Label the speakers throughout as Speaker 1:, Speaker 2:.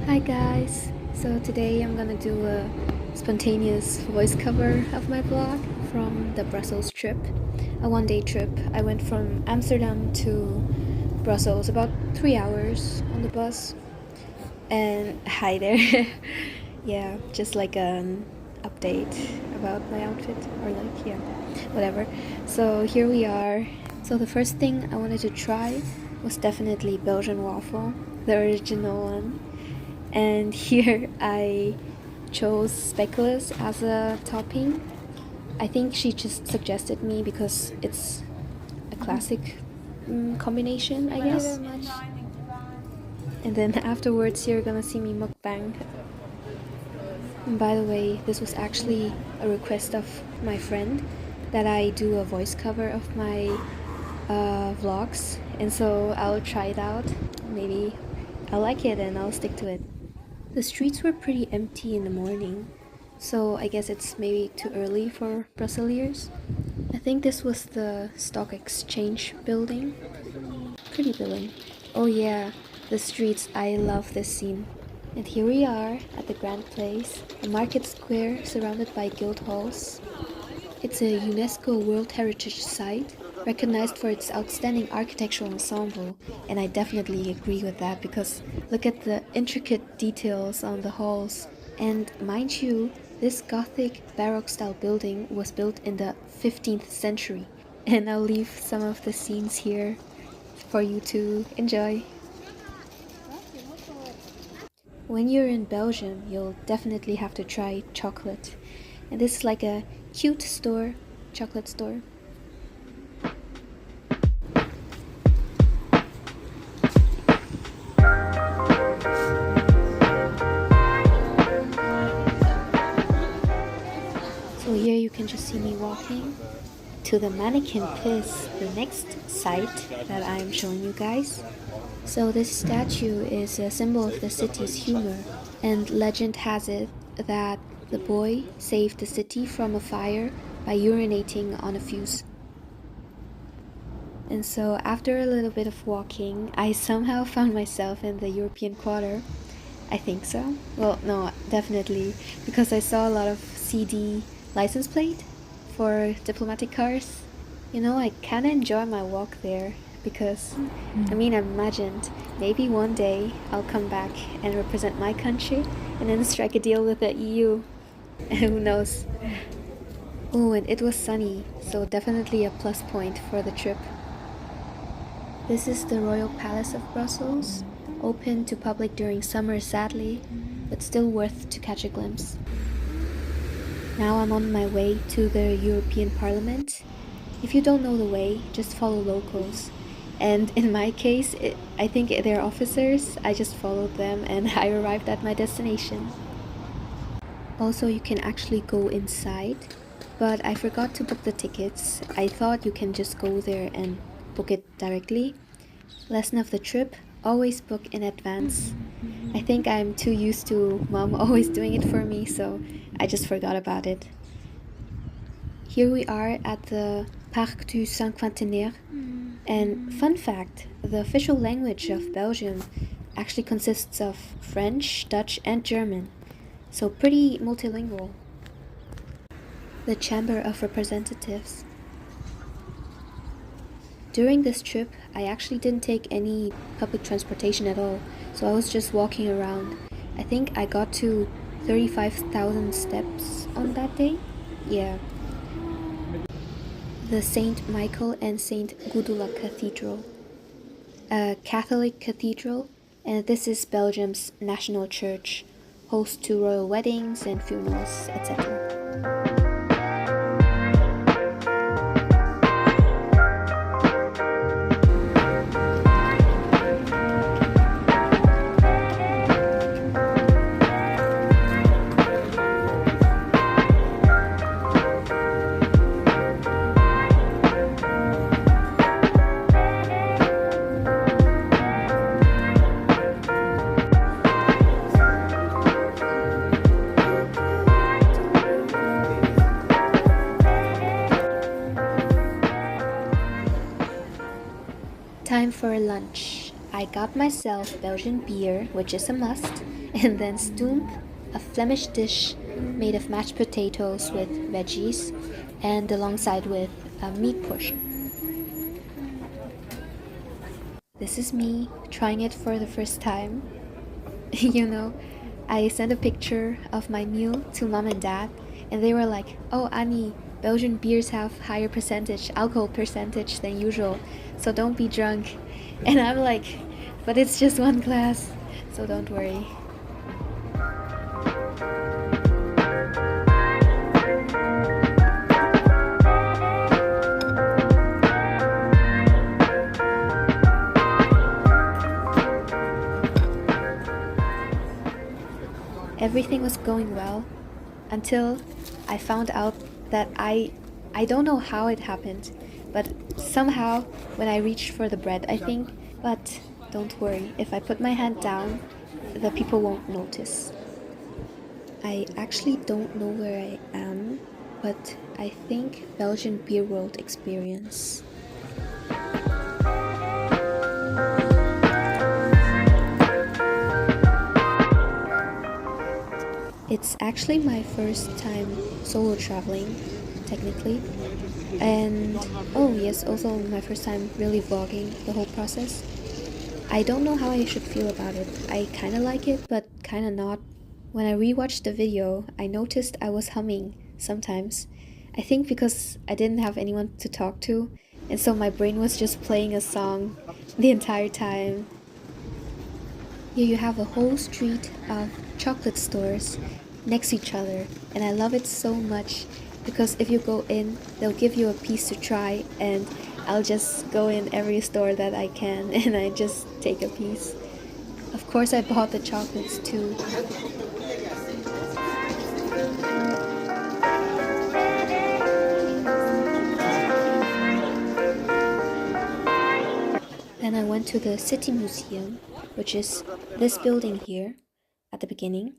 Speaker 1: Hi guys! So today I'm gonna do a spontaneous voice cover of my vlog from the Brussels trip. A one-day trip. I went from Amsterdam to Brussels, about 3 hours on the bus. And hi there. Yeah, just like an update about my outfit, or like, yeah, whatever. So here we are. So the first thing I wanted to try was definitely Belgian waffle, the original one. And here I chose speculoos as a topping. I think she just suggested me because it's a classic combination, I guess. And then afterwards you're gonna see me mukbang. And by the way, this was actually a request of my friend that I do a voice cover of my vlogs, and so I'll try it out. Maybe I'll like it and I'll stick to it. The streets were pretty empty in the morning, so I guess it's maybe too early for Brusseliers. I think this was the stock exchange building. Pretty building. Oh yeah, the streets, I love this scene. And here we are at the Grand Place, a market square surrounded by guild halls. It's a UNESCO World Heritage Site, recognized for its outstanding architectural ensemble, and I definitely agree with that because look at the intricate details on the halls. And mind you, this Gothic Baroque style building was built in the 15th century, and I'll leave some of the scenes here for you to enjoy. When you're in Belgium, you'll definitely have to try chocolate. And this is like a cute store, chocolate store. So here you can just see me walking to the Manneken Pis, the next site that I'm showing you guys. So this statue is a symbol of the city's humor, and legend has it that the boy saved the city from a fire by urinating on a fuse. And so after a little bit of walking, I somehow found myself in the European Quarter. I think so. Well, no, definitely, because I saw a lot of CD license plate for diplomatic cars. You know, I kinda enjoy my walk there because, I imagined maybe one day I'll come back and represent my country and then strike a deal with the EU. Who knows? Oh, and it was sunny, so definitely a plus point for the trip. This is the Royal Palace of Brussels, open to public during summer sadly, but still worth to catch a glimpse. Now I'm on my way to the European Parliament. If you don't know the way, just follow locals. And in my case, I think they're officers. I just followed them and I arrived at my destination. Also, you can actually go inside, but I forgot to book the tickets. I thought you can just go there and book it directly. Lesson of the trip, always book in advance. I think I'm too used to mom always doing it for me, so I just forgot about it. Here we are at the Parc du Cinquantenaire. And fun fact, the official language of Belgium actually consists of French, Dutch and German, so pretty multilingual. The Chamber of Representatives. During this trip, I actually didn't take any public transportation at all, so I was just walking around. I think I got to 35,000 steps on that day. Yeah. The St. Michael and St. Gudula Cathedral, a Catholic cathedral, and this is Belgium's national church, host to royal weddings and funerals, etc. Time for lunch. I got myself Belgian beer, which is a must, and then stoomp, a Flemish dish made of mashed potatoes with veggies, and alongside with a meat portion. This is me trying it for the first time. You know, I sent a picture of my meal to mom and dad, and they were like, "Oh, Annie, Belgian beers have higher alcohol percentage than usual, so don't be drunk." And I'm like, "But it's just one glass, so don't worry." Everything was going well until I found out that I don't know how it happened, but somehow when I reached for the bread, I think, but don't worry, if I put my hand down, the people won't notice. I actually don't know where I am, but I think Belgian Beer World experience. It's actually my first time solo traveling, technically. And oh, yes, also my first time really vlogging the whole process. I don't know how I should feel about it. I kinda like it, but kinda not. When I rewatched the video, I noticed I was humming sometimes. I think because I didn't have anyone to talk to, and so my brain was just playing a song the entire time. Here you have a whole street of chocolate stores next to each other, and I love it so much because if you go in, they'll give you a piece to try, and I'll just go in every store that I can and I just take a piece. Of course, I bought the chocolates too. Then I went to the City Museum, which is this building here at the beginning.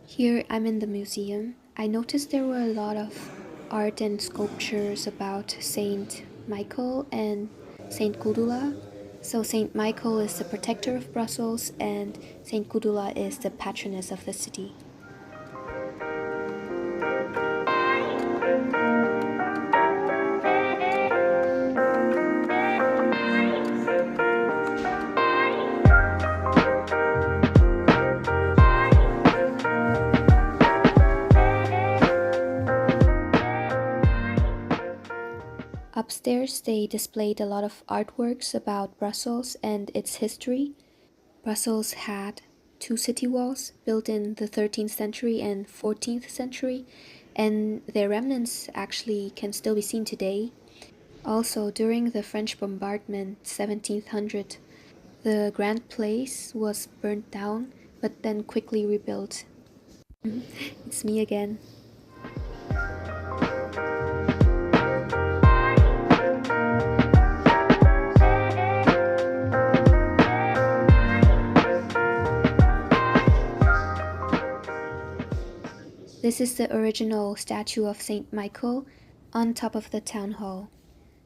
Speaker 1: Here I'm in the museum. I noticed there were a lot of art and sculptures about Saint Michael and Saint Gudula. So Saint Michael is the protector of Brussels and Saint Gudula is the patroness of the city. Upstairs, they displayed a lot of artworks about Brussels and its history. Brussels had two city walls built in the 13th century and 14th century, and their remnants actually can still be seen today. Also, during the French bombardment 1700, the Grand Place was burnt down but then quickly rebuilt. It's me again. This is the original statue of Saint Michael on top of the town hall.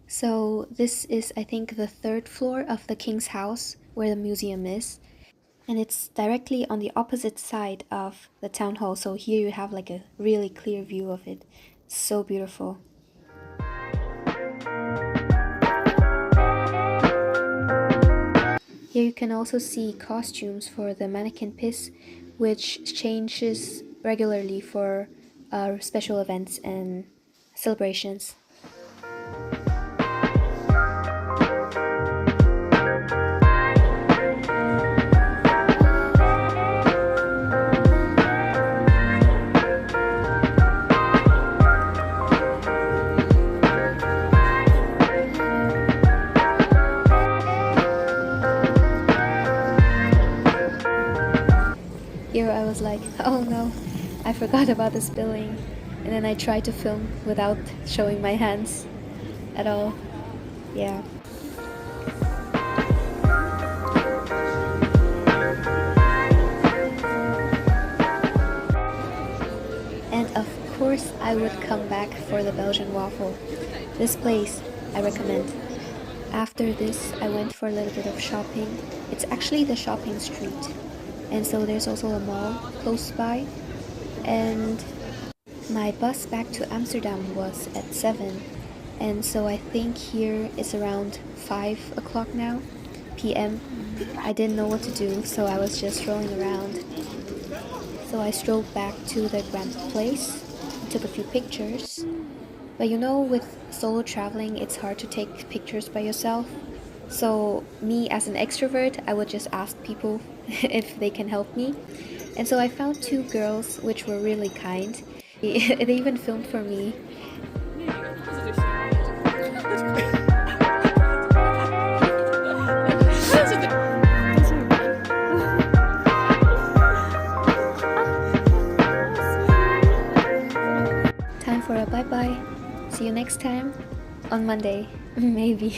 Speaker 1: So this is, I think, the third floor of the king's house where the museum is. And it's directly on the opposite side of the town hall. So here you have like a really clear view of it. It's so beautiful. Here you can also see costumes for the Manneken Pis, which changes regularly for special events and celebrations. Here I was like, oh no, I forgot about the spilling. And then I tried to film without showing my hands at all. Yeah. And of course I would come back for the Belgian waffle. This place I recommend. After this, I went for a little bit of shopping. It's actually the shopping street, and so there's also a mall close by. And my bus back to Amsterdam was at 7, and so I think here it's around 5 o'clock now, p.m. I didn't know what to do, so I was just strolling around. So I strolled back to the Grand Place, took a few pictures. But you know, with solo traveling, it's hard to take pictures by yourself. So me as an extrovert, I would just ask people if they can help me. And so I found two girls which were really kind. They even filmed for me. Time for a bye-bye. See you next time on Monday, maybe.